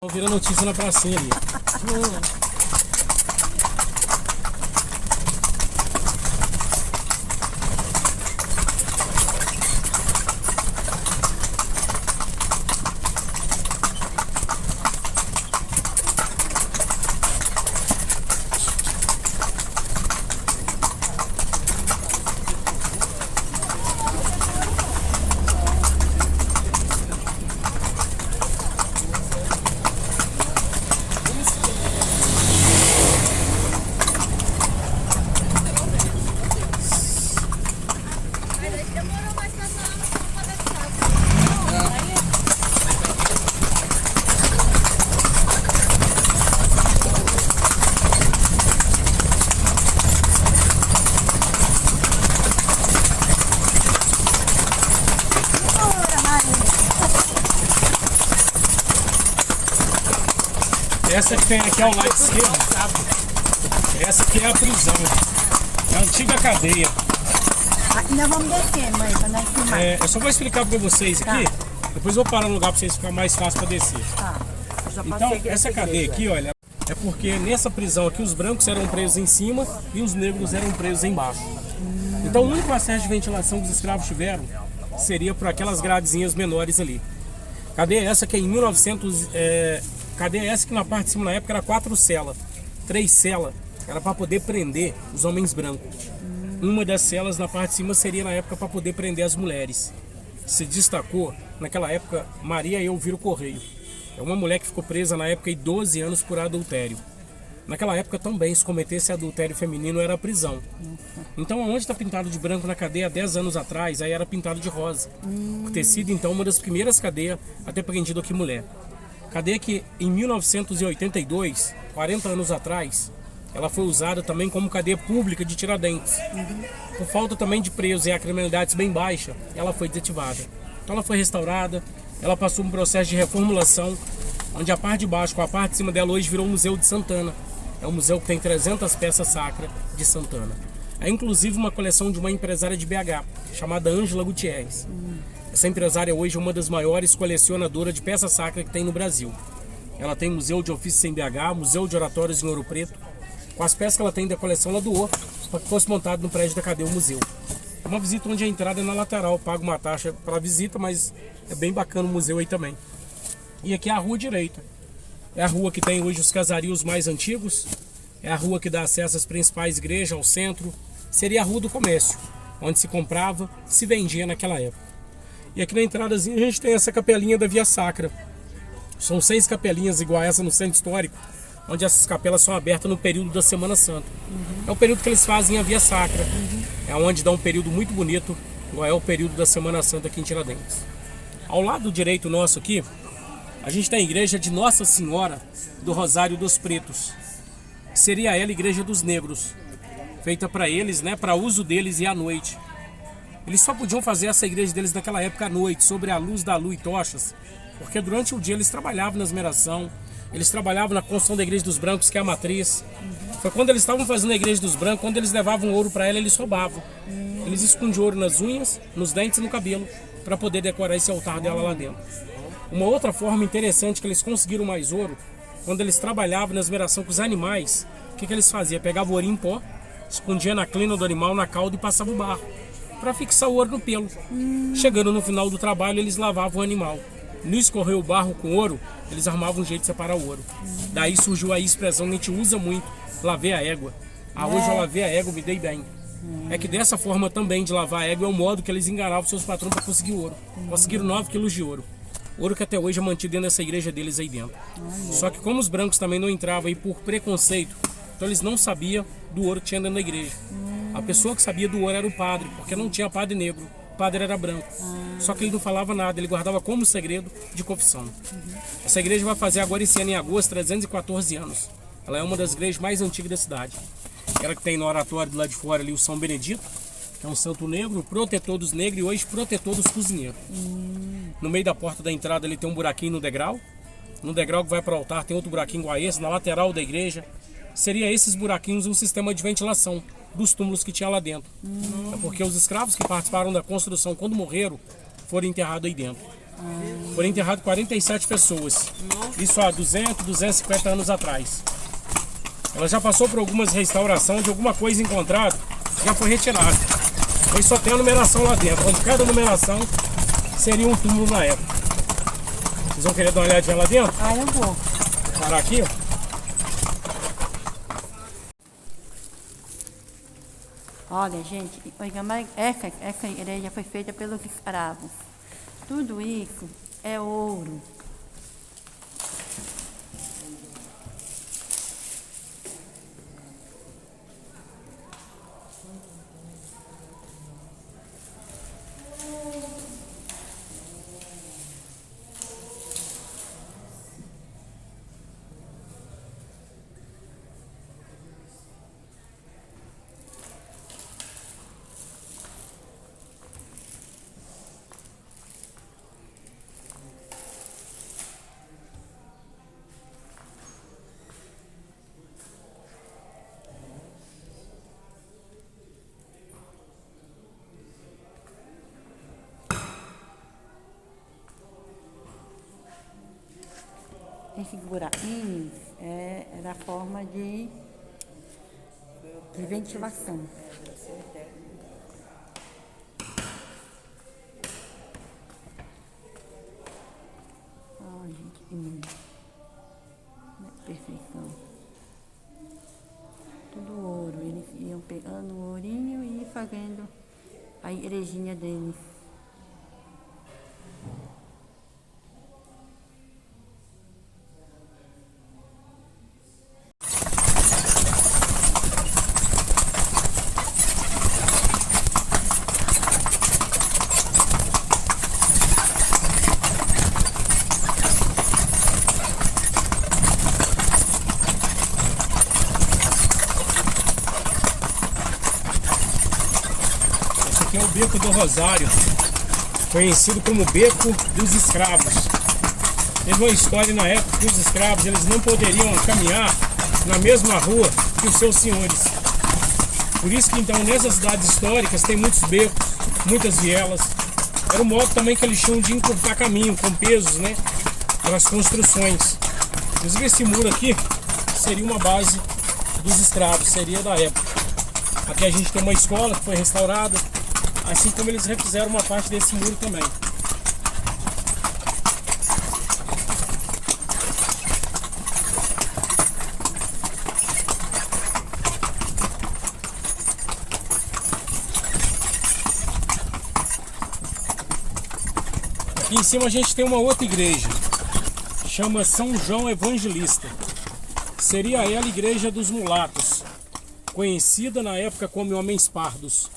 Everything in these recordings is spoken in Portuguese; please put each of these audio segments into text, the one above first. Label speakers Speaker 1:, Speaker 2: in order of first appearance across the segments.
Speaker 1: Vira notícia na pracinha ali. Essa que tem aqui ao lado esquerdo, sabe? Essa aqui é a prisão. É a antiga cadeia.
Speaker 2: Aqui nós vamos descer, mãe, pra nós filmar.
Speaker 1: Eu só vou explicar pra vocês aqui. Depois eu vou parar no lugar pra vocês ficar mais fácil pra descer. Então, essa cadeia aqui, olha, é porque nessa prisão aqui os brancos eram presos em cima e os negros eram presos embaixo. Então, o único acesso de ventilação que os escravos tiveram seria por aquelas gradezinhas menores ali. Cadeia essa que é em 1900... Cadeia essa que na parte de cima na época era 4 celas, 3 celas, era para poder prender os homens brancos. Uma das celas na parte de cima seria na época para poder prender as mulheres. Se destacou naquela época Maria Elvira Correio. É uma mulher que ficou presa na época 12 anos por adultério. Naquela época também, se cometesse adultério feminino, era prisão. Então, onde está pintado de branco na cadeia há 10 anos atrás, aí era pintado de rosa. Por ter sido, então, uma das primeiras cadeias a ter prendido aqui mulher. Cadeia que em 1982, 40 anos atrás, ela foi usada também como cadeia pública de Tiradentes. Por falta também de presos e a criminalidade bem baixa, ela foi desativada. Então ela foi restaurada, ela passou um processo de reformulação, onde a parte de baixo com a parte de cima dela hoje virou o Museu de Santana. É um museu que tem 300 peças sacras de Santana. É inclusive uma coleção de uma empresária de BH, chamada Ângela Gutierrez. Essa empresária hoje é uma das maiores colecionadoras de peças sacras que tem no Brasil. Ela tem museu de ofícios em BH, museu de oratórios em Ouro Preto. Com as peças que ela tem da coleção, ela doou para que fosse montado no prédio da cadeia o museu. É uma visita onde a entrada é na lateral, paga uma taxa para a visita, mas é bem bacana o museu aí também. E aqui é a rua direita. É a rua que tem hoje os casarios mais antigos. É a rua que dá acesso às principais igrejas, ao centro. Seria a rua do comércio, onde se comprava, se vendia naquela época. E aqui na entradazinha a gente tem essa capelinha da Via Sacra. São 6 capelinhas igual a essa no centro histórico, onde essas capelas são abertas no período da Semana Santa. É o período que eles fazem a Via Sacra. É onde dá um período muito bonito, igual é o período da Semana Santa aqui em Tiradentes. Ao lado direito nosso aqui, a gente tem a igreja de Nossa Senhora do Rosário dos Pretos. Seria ela a igreja dos negros, feita para eles, né, para uso deles e à noite. Eles só podiam fazer essa igreja deles naquela época à noite, sobre a luz da lua e tochas, porque durante o dia eles trabalhavam na esmeração, eles trabalhavam na construção da igreja dos brancos, que é a matriz. Foi quando eles estavam fazendo a igreja dos brancos, quando eles levavam ouro para ela, eles roubavam. Eles escondiam ouro nas unhas, nos dentes e no cabelo, para poder decorar esse altar dela lá dentro. Uma outra forma interessante que eles conseguiram mais ouro, quando eles trabalhavam na esmeração com os animais, o que eles faziam? Pegavam o ouro em pó, escondia na crina do animal, na cauda e passava o barro, para fixar o ouro no pelo. Chegando no final do trabalho, eles lavavam o animal. No escorrer o barro com ouro, eles armavam um jeito de separar o ouro. Daí surgiu a expressão que a gente usa muito, lavei a égua. Hoje eu lavei a égua, me dei bem. É que dessa forma também de lavar a égua é o modo que eles enganavam seus patrões para conseguir ouro. Conseguiram 9 quilos de ouro. Ouro que até hoje é mantido dentro dessa igreja deles aí dentro. Só que como os brancos também não entravam aí por preconceito, então eles não sabiam do ouro que tinha dentro da igreja. A pessoa que sabia do ouro era o padre, porque não tinha padre negro, o padre era branco. Só que ele não falava nada, ele guardava como segredo de confissão. Essa igreja vai fazer agora esse ano em agosto 314 anos. Ela é uma das igrejas mais antigas da cidade. Ela que tem no oratório do lado de fora ali o São Benedito, que é um santo negro, protetor dos negros e hoje protetor dos cozinheiros. No meio da porta da entrada ali tem um buraquinho no degrau. No degrau que vai para o altar tem outro buraquinho igual a esse, na lateral da igreja. Seria esses buraquinhos um sistema de ventilação dos túmulos que tinha lá dentro. É porque os escravos que participaram da construção, quando morreram, foram enterrados aí dentro. Foram enterradas 47 pessoas. Isso há 200, 250 anos atrás. Ela já passou por algumas restaurações de alguma coisa encontrada, já foi retirada. Mas só tem a numeração lá dentro, onde cada numeração seria um túmulo na época. Vocês vão querer dar uma olhadinha lá dentro?
Speaker 2: Ah, eu vou.
Speaker 1: Parar aqui, ó.
Speaker 2: Olha, gente, essa igreja foi feita pelos escravos. Tudo isso é ouro. Esses buraquinhos é da forma de ventilação. Olha, gente, que lindo. Perfeição. Tudo ouro. Eles iam pegando o ourinho e fazendo a igrejinha deles.
Speaker 1: Aqui é o Beco do Rosário, conhecido como Beco dos Escravos. Teve uma história na época que os escravos eles não poderiam caminhar na mesma rua que os seus senhores. Por isso que então nessas cidades históricas tem muitos becos, muitas vielas. Era um modo também que eles tinham de encurtar caminho com pesos, né, para as construções. Inclusive esse muro aqui seria uma base dos escravos, seria da época. Aqui a gente tem uma escola que foi restaurada, assim como eles refizeram uma parte desse muro também. Aqui em cima a gente tem uma outra igreja, chama São João Evangelista. Seria ela a igreja dos mulatos, conhecida na época como homens pardos.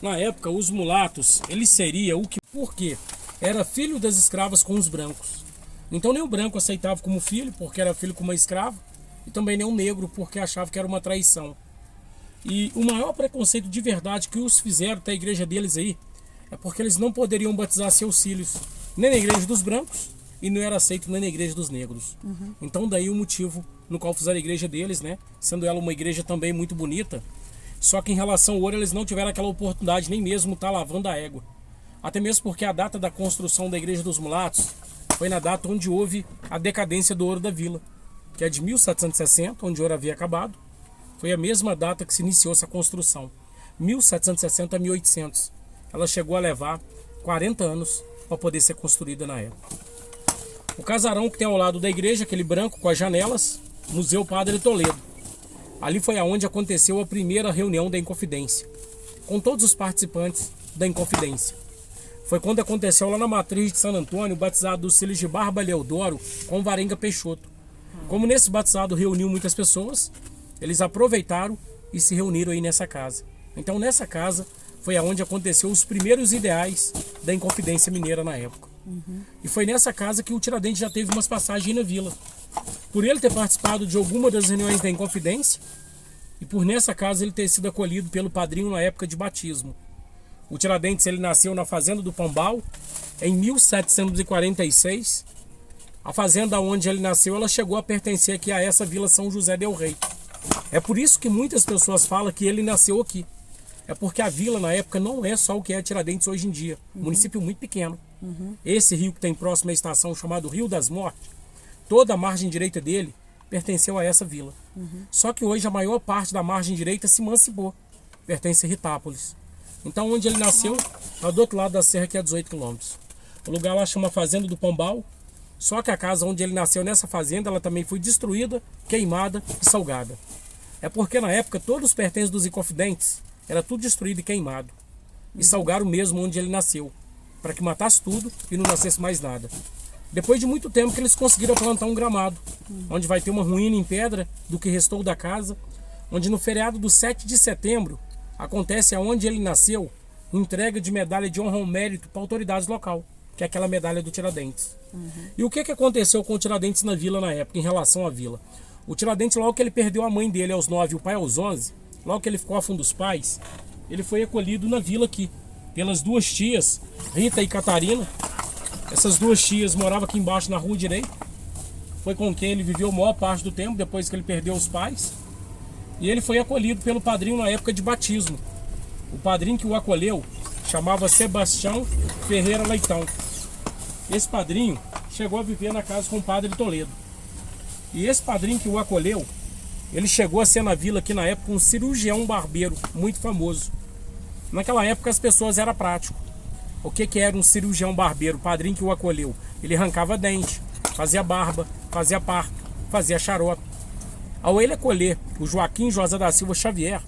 Speaker 1: Na época, os mulatos, eles seriam o que, por quê? Era filho das escravas com os brancos. Então nem o branco aceitava como filho, porque era filho com uma escrava, e também nem o negro, porque achava que era uma traição. E o maior preconceito de verdade que os fizeram da igreja deles aí, é porque eles não poderiam batizar seus filhos, nem na igreja dos brancos, e não era aceito nem na igreja dos negros. Então daí o motivo no qual fizeram a igreja deles, né? Sendo ela uma igreja também muito bonita, só que em relação ao ouro eles não tiveram aquela oportunidade nem mesmo estar lavando a égua. Até mesmo porque a data da construção da igreja dos mulatos foi na data onde houve a decadência do ouro da vila, que é de 1760, onde o ouro havia acabado. Foi a mesma data que se iniciou essa construção, 1760 a 1800. Ela chegou a levar 40 anos para poder ser construída na época. O casarão que tem ao lado da igreja, aquele branco com as janelas, Museu Padre Toledo. Ali foi aonde aconteceu a primeira reunião da Inconfidência, com todos os participantes da Inconfidência. Foi quando aconteceu lá na matriz de San Antônio o batizado dos filhos de Barba Leodoro com Varenga Peixoto. Como nesse batizado reuniu muitas pessoas, eles aproveitaram e se reuniram aí nessa casa. Então nessa casa foi aonde aconteceu os primeiros ideais da Inconfidência Mineira na época. E foi nessa casa que o Tiradentes já teve umas passagens na vila. Por ele ter participado de alguma das reuniões da Inconfidência, e por nessa casa ele ter sido acolhido pelo padrinho na época de batismo. O Tiradentes ele nasceu na fazenda do Pombal em 1746. A fazenda onde ele nasceu, ela chegou a pertencer aqui a essa vila São José del Rei. É por isso que muitas pessoas falam que ele nasceu aqui. É porque a vila na época não é só o que é Tiradentes hoje em dia. Município muito pequeno. Esse rio que tem próximo à estação, chamado Rio das Mortes, toda a margem direita dele pertenceu a essa vila. Só que hoje a maior parte da margem direita se emancipou, pertence a Ritápolis. Então onde ele nasceu, lá do outro lado da serra, que é 18 quilômetros. O lugar lá chama Fazenda do Pombal, só que a casa onde ele nasceu, nessa fazenda, ela também foi destruída, queimada e salgada. É porque na época todos os pertences dos Inconfidentes era tudo destruído e queimado. E salgaram mesmo onde ele nasceu, para que matasse tudo e não nascesse mais nada. Depois de muito tempo que eles conseguiram plantar um gramado, onde vai ter uma ruína em pedra do que restou da casa, onde no feriado do 7 de setembro acontece aonde ele nasceu, entrega de medalha de honra ao mérito para autoridades local, que é aquela medalha do Tiradentes. E o que aconteceu com o Tiradentes na vila na época, em relação à vila? O Tiradentes, logo que ele perdeu a mãe dele aos 9 e o pai aos 11, logo que ele ficou órfão dos pais, ele foi acolhido na vila aqui, pelas duas tias, Rita e Catarina. Essas duas tias moravam aqui embaixo na rua direita. Foi com quem ele viveu a maior parte do tempo, depois que ele perdeu os pais. E ele foi acolhido pelo padrinho na época de batismo. O padrinho que o acolheu chamava Sebastião Ferreira Leitão. Esse padrinho chegou a viver na casa com o padre Toledo. E esse padrinho que o acolheu, ele chegou a ser na vila aqui na época um cirurgião barbeiro muito famoso. Naquela época as pessoas eram práticos. O que era um cirurgião barbeiro? O padrinho que o acolheu, ele arrancava dente, fazia barba, fazia parto, fazia xarope. Ao ele acolher o Joaquim José da Silva Xavier,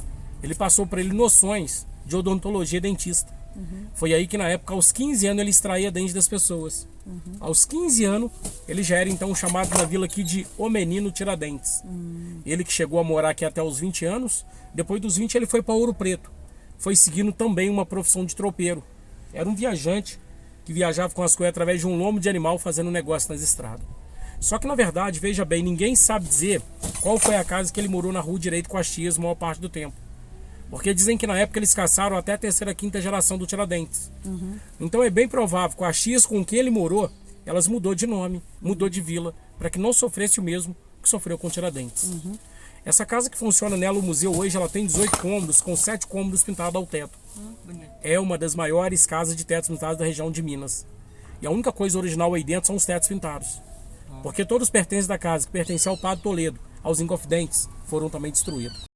Speaker 1: ele passou para ele noções de odontologia dentista. Foi aí que na época, aos 15 anos, ele extraía dente das pessoas. Aos 15 anos, ele já era então chamado na vila aqui de O Menino Tiradentes. Ele que chegou a morar aqui até os 20 anos, depois dos 20 ele foi para Ouro Preto. Foi seguindo também uma profissão de tropeiro. Era um viajante que viajava com as coisas através de um lombo de animal fazendo negócio nas estradas. Só que na verdade, veja bem, ninguém sabe dizer qual foi a casa que ele morou na rua direito com as tias a maior parte do tempo. Porque dizem que na época eles caçaram até a terceira, quinta geração do Tiradentes. Então é bem provável que as tias com quem ele morou, elas mudou de nome, mudou de vila, para que não sofresse o mesmo que sofreu com o Tiradentes. Essa casa que funciona nela, o museu hoje, ela tem 18 cômodos, com 7 cômodos pintados ao teto. É uma das maiores casas de tetos pintados da região de Minas. E a única coisa original aí dentro são os tetos pintados. Porque todos os pertences da casa, que pertenciam ao padre Toledo, aos Inconfidentes, foram também destruídos.